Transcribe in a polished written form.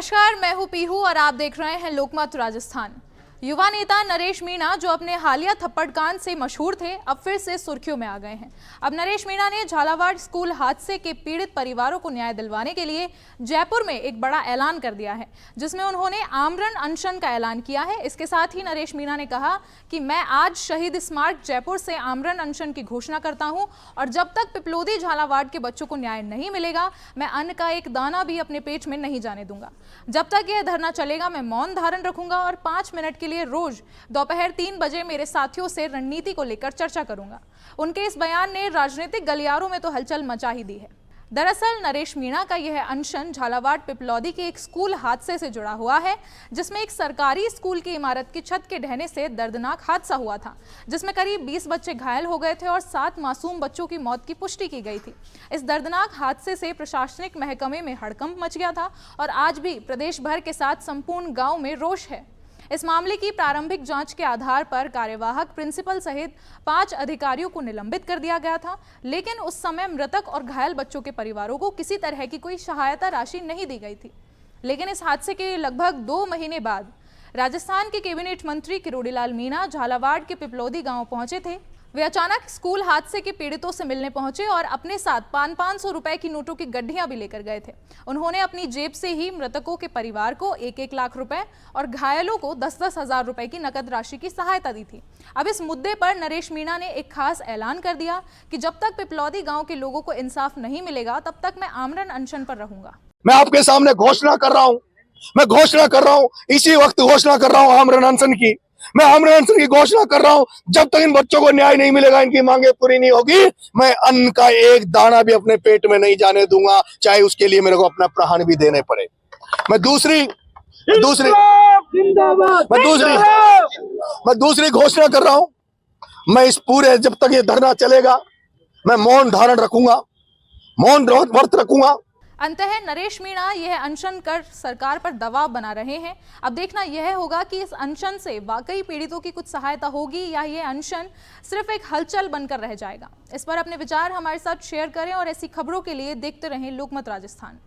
नमस्कार, मैं हूं पीहू और आप देख रहे हैं लोकमत राजस्थान। युवा नेता नरेश मीणा, जो अपने हालिया थप्पड़ कांड से मशहूर थे, अब फिर से सुर्खियों में आ गए हैं। अब नरेश मीणा ने झालावाड़ स्कूल हादसे के पीड़ित परिवारों को न्याय दिलवाने के लिए जयपुर में एक बड़ा ऐलान कर दिया है, जिसमें उन्होंने आमरण अनशन का ऐलान किया है। इसके साथ ही नरेश मीणा ने कहा कि मैं आज शहीद स्मारक जयपुर से आमरण अनशन की घोषणा करता हूं और जब तक पिपलोदी झालावाड़ के बच्चों को न्याय नहीं मिलेगा, मैं अन्न का एक दाना भी अपने पेट में नहीं जाने दूंगा। जब तक यह धरना चलेगा, मैं मौन धारण रखूंगा और 5 मिनट के लिए रोज दोपहर 3 बजे मेरे साथियों से रणनीति को लेकर चर्चा करूंगा। उनके इस बयान ने राजनीतिक गलियारों में तो हलचल मचा ही दी है। दरअसल नरेश मीणा का यह अनशन झालावाड़ पिपलौदी के एक स्कूल हादसे से जुड़ा हुआ है, जिसमें एक सरकारी स्कूल की इमारत की छत के ढहने से दर्दनाक हादसा हुआ था, जिसमें करीब 20 बच्चे घायल हो गए थे और 7 मासूम बच्चों की मौत की पुष्टि की गई थी। इस दर्दनाक हादसे से प्रशासनिक महकमे में हड़कंप मच गया था और आज भी प्रदेश भर के साथ संपूर्ण गांव में रोष है। इस मामले की प्रारंभिक जांच के आधार पर कार्यवाहक प्रिंसिपल सहित 5 अधिकारियों को निलंबित कर दिया गया था, लेकिन उस समय मृतक और घायल बच्चों के परिवारों को किसी तरह की कोई सहायता राशि नहीं दी गई थी। लेकिन इस हादसे के लगभग 2 महीने बाद राजस्थान के कैबिनेट मंत्री किरोड़ीलाल मीणा झालावाड़ के पिपलौदी गांव पहुंचे थे। वे अचानक स्कूल हादसे के पीड़ितों से मिलने पहुंचे और अपने साथ 500 रुपए की नोटों की गड्ढियां भी लेकर गए थे। उन्होंने अपनी जेब से ही मृतकों के परिवार को 1-1 लाख रुपए और घायलों को 10-10 हजार रुपए की नकद राशि की सहायता दी थी। अब इस मुद्दे पर नरेश मीणा ने एक खास ऐलान कर दिया कि जब तक पिपलौदी गांव के लोगों को इंसाफ नहीं मिलेगा, तब तक मैं आमरण अनशन पर रहूंगा। मैं आपके सामने घोषणा कर रहा हूं, इसी वक्त घोषणा कर रहा हूं आमरण अनशन की। मैं आमरण अनशन की घोषणा कर रहा हूं। जब तक इन बच्चों को न्याय नहीं मिलेगा, इनकी मांगे पूरी नहीं होगी, मैं अन्न का एक दाना भी अपने पेट में नहीं जाने दूंगा, चाहे उसके लिए मेरे को अपना प्राण भी देने पड़े। मैं दूसरी घोषणा कर रहा हूं। मैं इस पूरे, जब तक ये धरना चलेगा, मैं मौन धारण रखूंगा, मौन व्रत रखूंगा। अंततः नरेश मीणा यह अनशन कर सरकार पर दबाव बना रहे हैं। अब देखना यह होगा कि इस अनशन से वाकई पीड़ितों की कुछ सहायता होगी या यह अनशन सिर्फ एक हलचल बनकर रह जाएगा। इस पर अपने विचार हमारे साथ शेयर करें और ऐसी खबरों के लिए देखते रहें लोकमत राजस्थान।